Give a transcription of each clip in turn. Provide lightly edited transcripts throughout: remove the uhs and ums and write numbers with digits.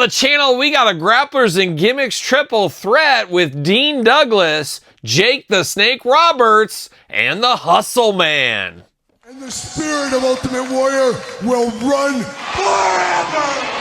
the channel, we got a Grapplers and Gimmicks triple threat with Dean Douglas, Jake the Snake Roberts, and the Hustleman. And the spirit of Ultimate Warrior will run forever!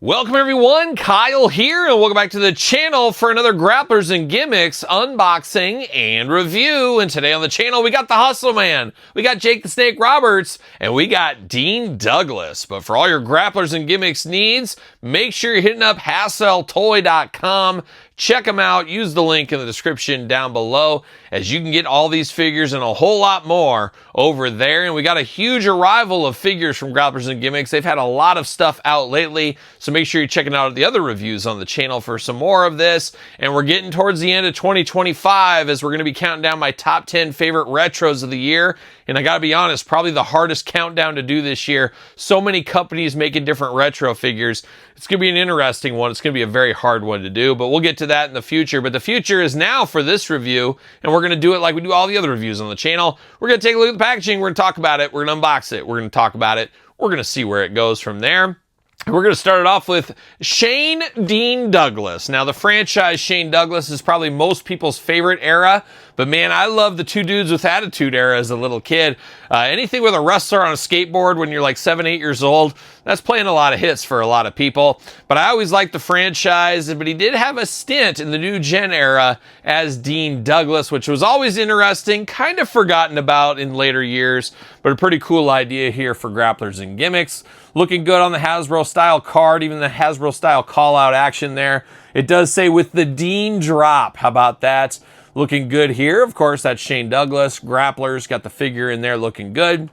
Welcome everyone, Kyle here, and welcome back to the channel for another Grapplers and Gimmicks unboxing and review. And today on the channel, we got the Hustleman, we got Jake the Snake Roberts, and we got Dean Douglas. But for all your Grapplers and Gimmicks needs, make sure you're hitting up HassellToy.com. Check them out. Use the link in the description down below, as you can get all these figures and a whole lot more over there. And we got a huge arrival of figures from Grapplers and Gimmicks. They've had a lot of stuff out lately, so make sure you're checking out the other reviews on the channel for some more of this. And we're getting towards the end of 2025, as we're going to be counting down my top 10 favorite retros of the year. And I gotta be honest, probably the hardest countdown to do this year. So many companies making different retro figures. It's gonna be an interesting one. It's gonna be a very hard one to do, but we'll get to that in the future. But the future is now for this review, and we're gonna do it like we do all the other reviews on the channel. We're gonna take a look at the packaging, we're gonna talk about it, we're gonna unbox it, we're gonna talk about it, we're gonna see where it goes from there. We're going to start it off with Shane Dean Douglas. Now, the franchise Shane Douglas is probably most people's favorite era, but man, I love the two dudes with attitude era as a little kid. Anything with a wrestler on a skateboard when you're like 7, 8 years old, that's playing a lot of hits for a lot of people. But I always liked the franchise, but he did have a stint in the new gen era as Dean Douglas, which was always interesting, kind of forgotten about in later years, but a pretty cool idea here for Grapplers and Gimmicks. Looking good on the Hasbro style card, even the Hasbro style call out action there. It does say with the Dean drop. How about that? Looking good here. Of course, that's Shane Douglas. Grapplers got the figure in there looking good.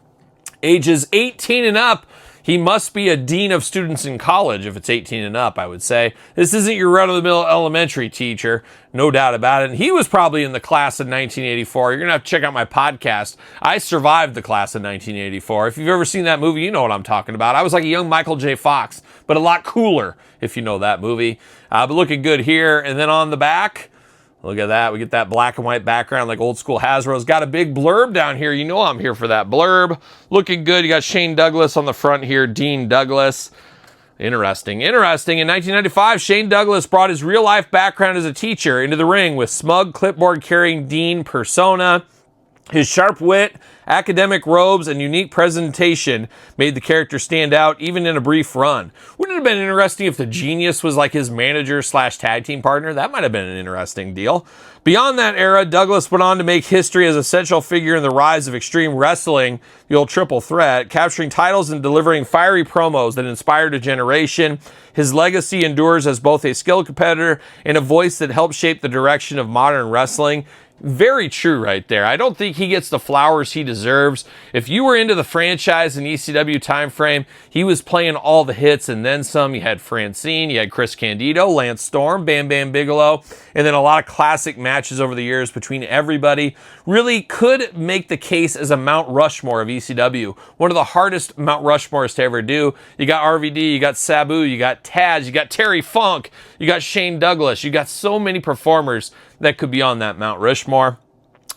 Ages 18 and up. He must be a dean of students in college if it's 18 and up, I would say. This isn't your run-of-the-mill elementary teacher, no doubt about it. And he was probably in the class of 1984. You're going to have to check out my podcast. I survived the class of 1984. If you've ever seen that movie, you know what I'm talking about. I was like a young Michael J. Fox, but a lot cooler if you know that movie. But looking good here. And then on the back, look at that. We get that black and white background like old school Hasbro's. Got a big blurb down here. You know I'm here for that blurb. Looking good. You got Shane Douglas on the front here. Dean Douglas. Interesting. In 1995, Shane Douglas brought his real-life background as a teacher into the ring with smug, clipboard-carrying Dean persona. His sharp wit, academic robes, and unique presentation made the character stand out even in a brief run. Wouldn't it have been interesting if the Genius was like his manager slash tag team partner? That might have been an interesting deal. Beyond that era, Douglas went on to make history as a central figure in the rise of extreme wrestling, the old triple threat, capturing titles and delivering fiery promos that inspired a generation. His legacy endures as both a skilled competitor and a voice that helped shape the direction of modern wrestling. Very true right there. I don't think he gets the flowers he deserves. If you were into the franchise and ECW time frame, he was playing all the hits and then some. You had Francine, you had Chris Candido, Lance Storm, Bam Bam Bigelow, and then a lot of classic matches over the years between everybody. Really could make the case as a Mount Rushmore of ECW. One of the hardest Mount Rushmores to ever do. You got RVD, you got Sabu, you got Taz, you got Terry Funk, you got Shane Douglas. You got so many performers that could be on that Mount Rushmore.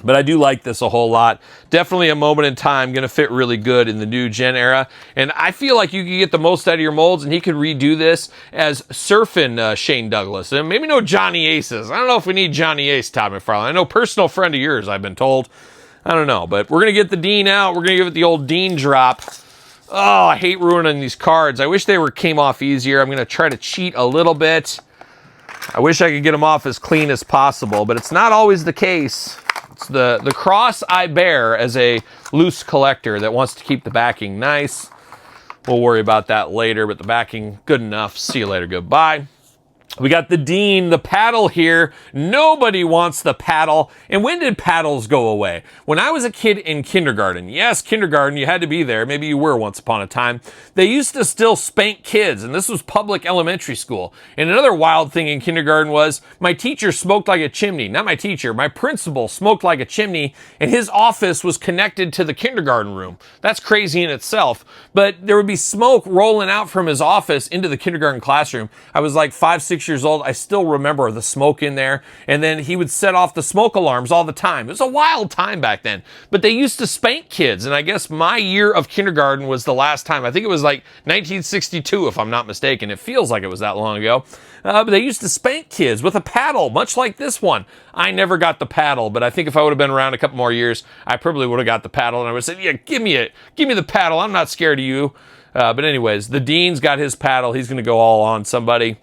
But I do like this a whole lot. Definitely a moment in time, going to fit really good in the new gen era. And I feel like you could get the most out of your molds, and he could redo this as Surfing Shane Douglas. And maybe no Johnny Aces. I don't know if we need Johnny Ace, Todd McFarlane. I know personal friend of yours, I've been told. I don't know, but we're going to get the Dean out. We're going to give it the old Dean drop. Oh, I hate ruining these cards. I wish they came off easier. I'm going to try to cheat a little bit. I wish I could get them off as clean as possible, but it's not always the case. It's the cross I bear as a loose collector that wants to keep the backing nice. We'll worry about that later, but the backing, good enough. See you later, goodbye. We got the Dean, the paddle here. Nobody wants the paddle. And when did paddles go away? When I was a kid in kindergarten. Yes, kindergarten, you had to be there. Maybe you were once upon a time. They used to still spank kids, and this was public elementary school. And another wild thing in kindergarten was my teacher smoked like a chimney. Not my teacher, my principal smoked like a chimney, and his office was connected to the kindergarten room. That's crazy in itself. But there would be smoke rolling out from his office into the kindergarten classroom. I was like 5, 6 years old. I still remember the smoke in there. And then he would set off the smoke alarms all the time. It was a wild time back then. But they used to spank kids. And I guess my year of kindergarten was the last time. I think it was like 1962, if I'm not mistaken. It feels like it was that long ago. But they used to spank kids with a paddle, much like this one. I never got the paddle, but I think if I would have been around a couple more years, I probably would have got the paddle. And I would have said, yeah, give me it. Give me the paddle. I'm not scared of you. But anyways, the Dean's got his paddle. He's going to go all on somebody.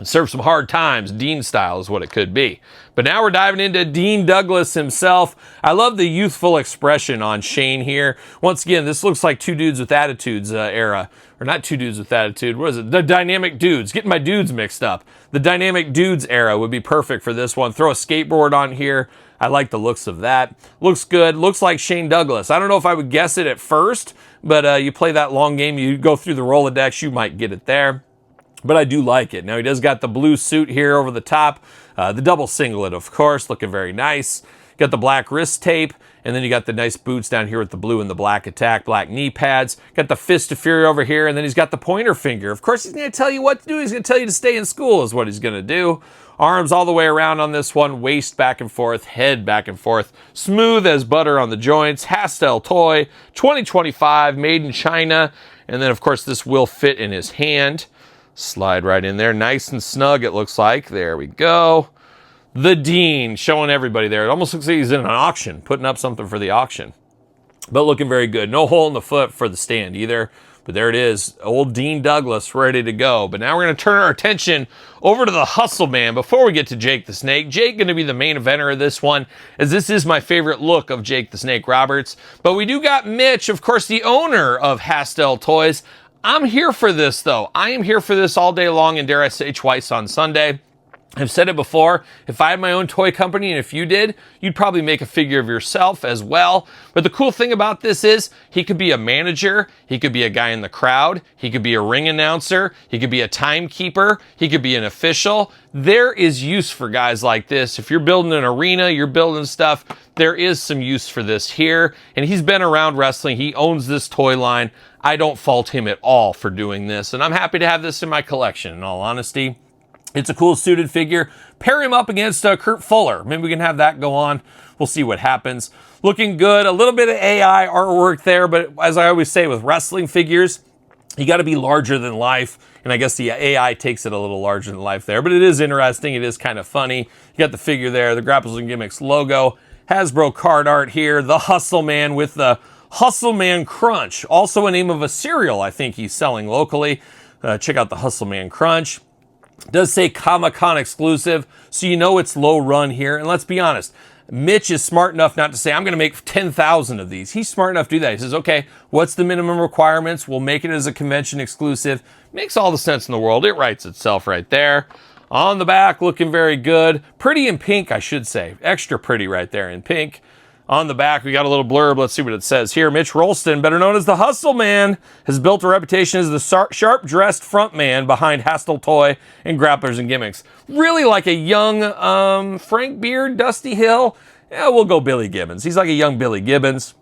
Serve some hard times. Dean style is what it could be. But now we're diving into Dean Douglas himself. I love the youthful expression on Shane here. Once again, this looks like Two Dudes with Attitudes era. Or not Two Dudes with Attitude. What is it? The Dynamic Dudes. Getting my dudes mixed up. The Dynamic Dudes era would be perfect for this one. Throw a skateboard on here. I like the looks of that. Looks good. Looks like Shane Douglas. I don't know if I would guess it at first, but you play that long game, you go through the Rolodex, you might get it there. But I do like it. Now, he does got the blue suit here over the top. The double singlet, of course, looking very nice. Got the black wrist tape, and then you got the nice boots down here with the blue and the black attack, black knee pads. Got the fist of fury over here, and then he's got the pointer finger. Of course, he's going to tell you what to do. He's going to tell you to stay in school is what he's going to do. Arms all the way around on this one, waist back and forth, head back and forth. Smooth as butter on the joints. Hastel toy, 2025, made in China. And then, of course, this will fit in his hand. Slide right in there. Nice and snug, it looks like. There we go. The Dean, showing everybody there. It almost looks like he's in an auction, putting up something for the auction. But looking very good. No hole in the foot for the stand either. But there it is. Old Dean Douglas ready to go. But now we're going to turn our attention over to the Hustleman before we get to Jake the Snake. Jake going to be the main eventer of this one, as this is my favorite look of Jake the Snake Roberts. But we do got Mitch, of course, the owner of Hastel Toys. I'm here for this, though. I am here for this all day long, and dare I say twice on Sunday. I've said it before, if I had my own toy company, and if you did, you'd probably make a figure of yourself as well. But the cool thing about this is he could be a manager, he could be a guy in the crowd, he could be a ring announcer, he could be a timekeeper, he could be an official. There is use for guys like this. If you're building an arena, you're building stuff, there is some use for this here. And he's been around wrestling. He owns this toy line. I don't fault him at all for doing this. And I'm happy to have this in my collection, in all honesty. It's a cool suited figure. Pair him up against Kurt Fuller. Maybe we can have that go on. We'll see what happens. Looking good. A little bit of AI artwork there, but as I always say with wrestling figures, you got to be larger than life. And I guess the AI takes it a little larger than life there, but it is interesting. It is kind of funny. You got the figure there, the Grapplers Gimmicks logo. Hasbro card art here. The Hustleman with the Hustleman Crunch. Also a name of a cereal I think he's selling locally. Check out the Hustleman Crunch. It does say Comic-Con exclusive, so you know it's low run here. And let's be honest, Mitch is smart enough not to say, I'm going to make 10,000 of these. He's smart enough to do that. He says, okay, what's the minimum requirements? We'll make it as a convention exclusive. Makes all the sense in the world. It writes itself right there. On the back, looking very good. Pretty in pink, I should say. Extra pretty right there in pink. On the back, we got a little blurb. Let's see what it says here. Mitch Rolston, better known as the Hustleman, has built a reputation as the sharp-dressed frontman behind Hastel Toy and Grapplers and Gimmicks. Really like a young Frank Beard, Dusty Hill. Yeah, we'll go Billy Gibbons. He's like a young Billy Gibbons.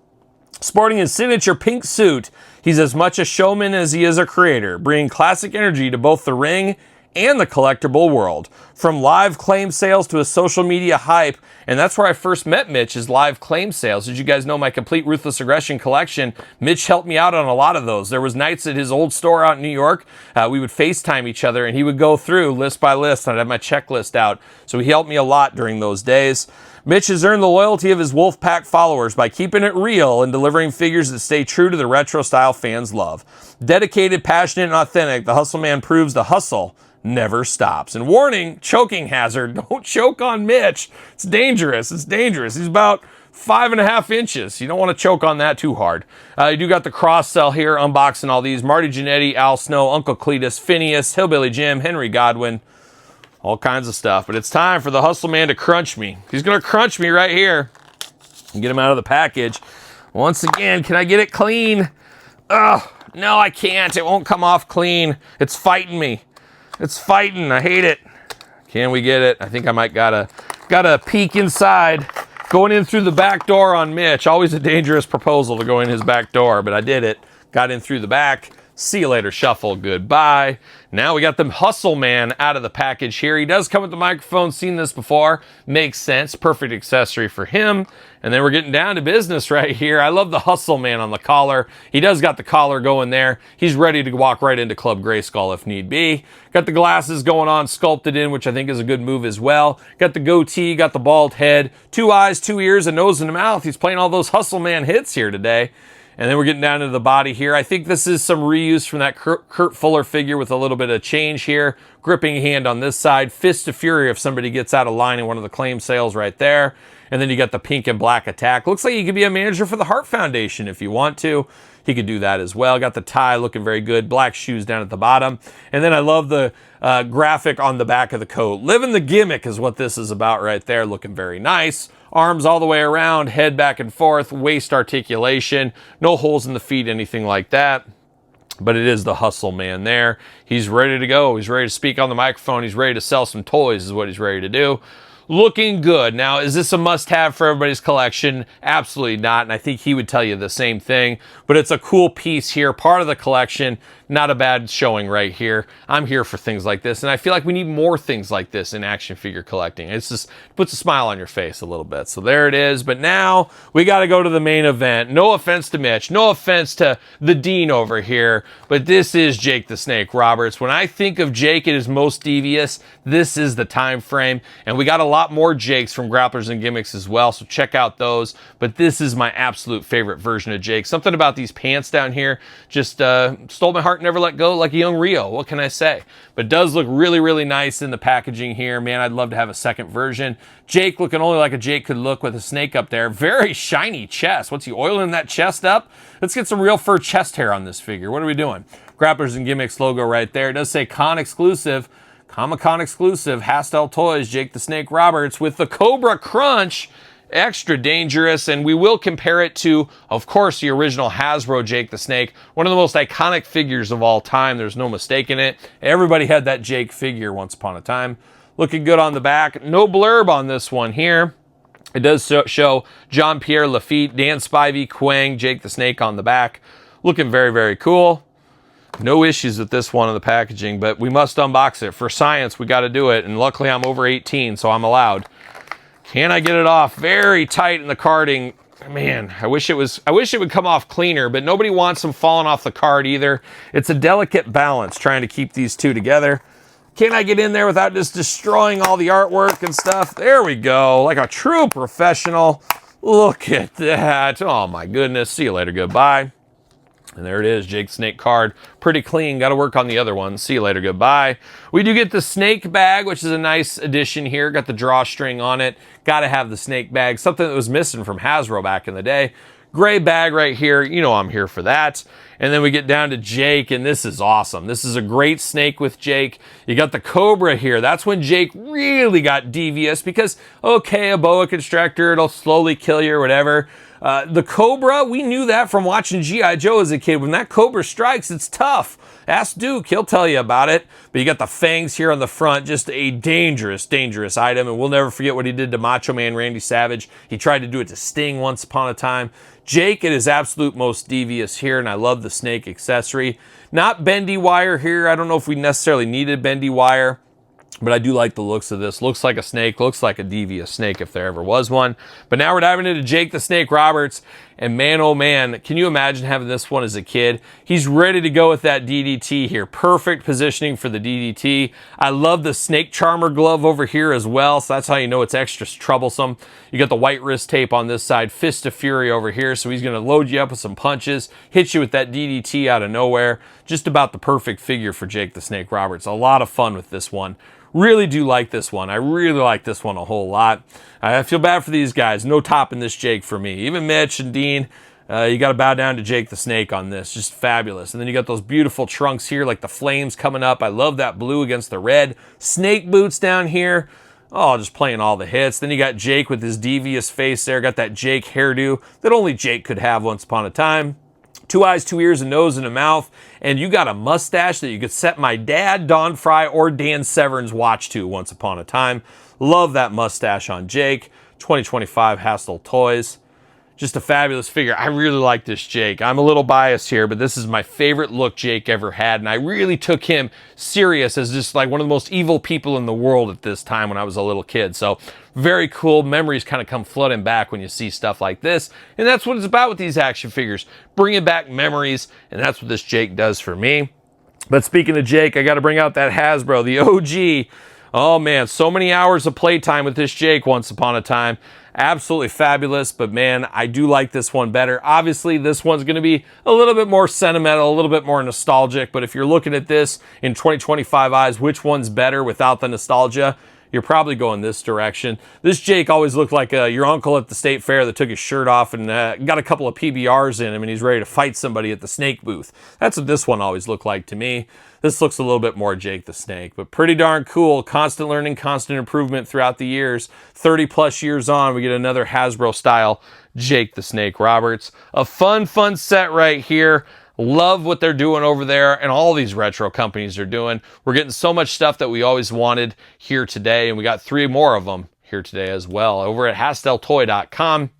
Sporting his signature pink suit, he's as much a showman as he is a creator, bringing classic energy to both the ring and the collectible world. From live claim sales to a social media hype, and that's where I first met Mitch, is live claim sales. As you guys know, my complete Ruthless Aggression collection, Mitch helped me out on a lot of those. There was nights at his old store out in New York, we would FaceTime each other, and he would go through list by list, and I'd have my checklist out. So he helped me a lot during those days. Mitch has earned the loyalty of his Wolfpack followers by keeping it real and delivering figures that stay true to the retro style fans love. Dedicated, passionate, and authentic, the Hustleman proves the hustle never stops. And warning, choking hazard. Don't choke on Mitch. It's dangerous. It's dangerous. He's about 5.5 inches. You don't want to choke on that too hard. You do got the cross sell here, unboxing all these. Marty Jannetty, Al Snow, Uncle Cletus, Phineas, Hillbilly Jim, Henry Godwin. all kinds of stuff. But it's time for the Hustleman to crunch me. He's going to crunch me right here and get him out of the package. Once again, can I get it clean? Oh, no, I can't. It won't come off clean. It's fighting me. It's fighting. I hate it. Can we get it? I think I might gotta peek inside. Going in through the back door on Mitch. Always a dangerous proposal to go in his back door, but I did it. Got in through the back. See you later, shuffle. Goodbye. Now we got the Hustleman out of the package here. He does come with the microphone. Seen this before. Makes sense. Perfect accessory for him. And then we're getting down to business right here. I love the Hustleman on the collar. He does got the collar going there. He's ready to walk right into Club Grayskull if need be. Got the glasses going on, sculpted in, which I think is a good move as well. Got the goatee, got the bald head, 2 eyes, 2 ears, a nose, and a mouth. He's playing all those Hustleman hits here today. And then we're getting down to the body here. I think this is some reuse from that Kurt Fuller figure with a little bit of change here. Gripping hand on this side. Fist of Fury if somebody gets out of line in one of the claim sales right there. And then you got the pink and black attack. Looks like you could be a manager for the Hart Foundation if you want to. He could do that as well. Got the tie looking very good. Black shoes down at the bottom. And then I love the graphic on the back of the coat. Living the gimmick is what this is about right there. Looking very nice. Arms all the way around, head back and forth, waist articulation, no holes in the feet, anything like that. But it is the Hustleman there. He's ready to go. He's ready to speak on the microphone. He's ready to sell some toys is what he's ready to do. Looking good. Now, is this a must-have for everybody's collection? Absolutely not, and I think he would tell you the same thing. But it's a cool piece here, part of the collection. Not a bad showing right here. I'm here for things like this, and I feel like we need more things like this in action figure collecting. It's just puts a smile on your face a little bit. So there it is. But now we got to go to the main event. No offense to Mitch. No offense to the Dean over here, but this is Jake the Snake Roberts. When I think of Jake, it is most devious. This is the time frame, and we got a lot more Jakes from Grapplers and Gimmicks as well, so check out those. But this is my absolute favorite version of Jake. Something about these pants down here just stole my heart, never let go, like a young Rio. What can I say? But it does look really, really nice in the packaging here. Man, I'd love to have a second version. Jake looking only like a Jake could look with a snake up there. Very shiny chest. What's he oiling that chest up? Let's get some real fur chest hair on this figure. What are we doing? Grapplers and Gimmicks logo right there. It does say Con exclusive. Comic-Con exclusive, Hastel Toys, Jake the Snake Roberts with the Cobra Crunch. Extra dangerous, and we will compare it to, of course, the original Hasbro Jake the Snake, one of the most iconic figures of all time. There's no mistaking it. Everybody had that Jake figure once upon a time. Looking good on the back. No blurb on this one here. It does show Jean-Pierre Lafitte, Dan Spivey, Quang, Jake the Snake on the back. Looking very, very cool. No issues with this one in the packaging, but we must unbox it. For science, we got to do it, and luckily I'm over 18, so I'm allowed. Can I get it off? Very tight in the carding. Man, I wish it would come off cleaner, but nobody wants them falling off the card either. It's a delicate balance trying to keep these two together. Can I get in there without just destroying all the artwork and stuff? There we go, like a true professional. Look at that. Oh my goodness. See you later. Goodbye. And there it is, Jake Snake card. Pretty clean. Got to work on the other one. See you later. Goodbye. We do get the snake bag, which is a nice addition here. Got the drawstring on it. Got to have the snake bag. Something that was missing from Hasbro back in the day. Gray bag right here. You know I'm here for that. And then we get down to Jake, and this is awesome. This is a great snake with Jake. You got the Cobra here. That's when Jake really got devious because, okay, a boa constrictor, it'll slowly kill you or whatever. The Cobra, we knew that from watching G.I. Joe as a kid. When that Cobra strikes, it's tough. Ask Duke, he'll tell you about it. But you got the fangs here on the front, just a dangerous, dangerous item. And we'll never forget what he did to Macho Man Randy Savage. He tried to do it to Sting once upon a time. Jake at his absolute most devious here, and I love the snake accessory. Not bendy wire here. I don't know if we necessarily needed bendy wire, but I do like the looks of this. Looks like a snake, looks like a devious snake if there ever was one. But now we're diving into Jake the Snake Roberts, and man, oh man, can you imagine having this one as a kid? He's ready to go with that DDT here. Perfect positioning for the DDT. I love the Snake Charmer glove over here as well, so that's how you know it's extra troublesome. You got the white wrist tape on this side, Fist of Fury over here, so he's gonna load you up with some punches, hit you with that DDT out of nowhere. Just about the perfect figure for Jake the Snake Roberts. A lot of fun with this one. Really do like this one. I really like this one a whole lot. I feel bad for these guys. No topping this Jake for me. Even Mitch and Dean, You got to bow down to Jake the Snake on this. Just fabulous. And then you got those beautiful trunks here, like the flames coming up. I love that blue against the red. Snake boots down here. Oh, just playing all the hits. Then you got Jake with his devious face there. Got that Jake hairdo that only Jake could have once upon a time. 2 eyes, 2 ears, a nose, and a mouth. And you got a mustache that you could set my dad, Don Fry, or Dan Severn's watch to once upon a time. Love that mustache on Jake. 2025 Hastel Toys. Just a fabulous figure. I really like this Jake. I'm a little biased here, but this is my favorite look Jake ever had, and I really took him serious as just like one of the most evil people in the world at this time when I was a little kid. So very cool. Memories kind of come flooding back when you see stuff like this, and that's what it's about with these action figures. Bringing back memories, and that's what this Jake does for me. But speaking of Jake, I got to bring out that Hasbro, the OG. Oh man, so many hours of playtime with this Jake once upon a time. Absolutely fabulous, but man, I do like this one better. Obviously, this one's going to be a little bit more sentimental, a little bit more nostalgic, but if you're looking at this in 2025 eyes, which one's better without the nostalgia? You're probably going this direction. This Jake always looked like your uncle at the state fair that took his shirt off and got a couple of PBRs in him and he's ready to fight somebody at the snake booth. That's what this one always looked like to me. This looks a little bit more Jake the Snake, but pretty darn cool. Constant learning, constant improvement throughout the years. 30 plus years on, we get another Hasbro style Jake the Snake Roberts. A fun set right here. Love what they're doing over there and all these retro companies are doing. We're getting so much stuff that we always wanted here today, and we got 3 more of them here today as well over at HastelToy.com.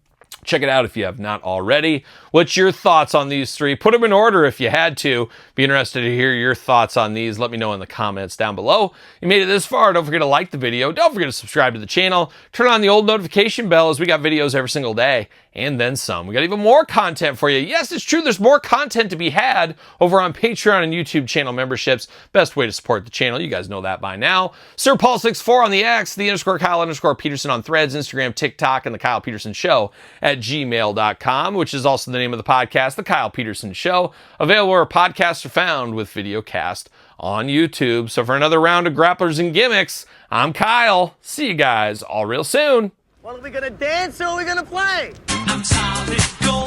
Check it out if you have not already. What's your thoughts on these 3? Put them in order if you had to. Be interested to hear your thoughts on these. Let me know in the comments down below. You made it this far. Don't forget to like the video. Don't forget to subscribe to the channel. Turn on the old notification bell as we got videos every single day and then some. We got even more content for you. Yes, it's true. There's more content to be had over on Patreon and YouTube channel memberships. Best way to support the channel. You guys know that by now. Sir Paul64 on the X, the _Kyle_Peterson on Threads, Instagram, TikTok, and the Kyle Peterson Show at gmail.com, which is also the name of the podcast, The Kyle Peterson Show, available where podcasts are found with video cast on YouTube. So for another round of Grapplers and Gimmicks, I'm Kyle. See you guys all real soon. Well, are we gonna dance or are we gonna play? I'm solid gold.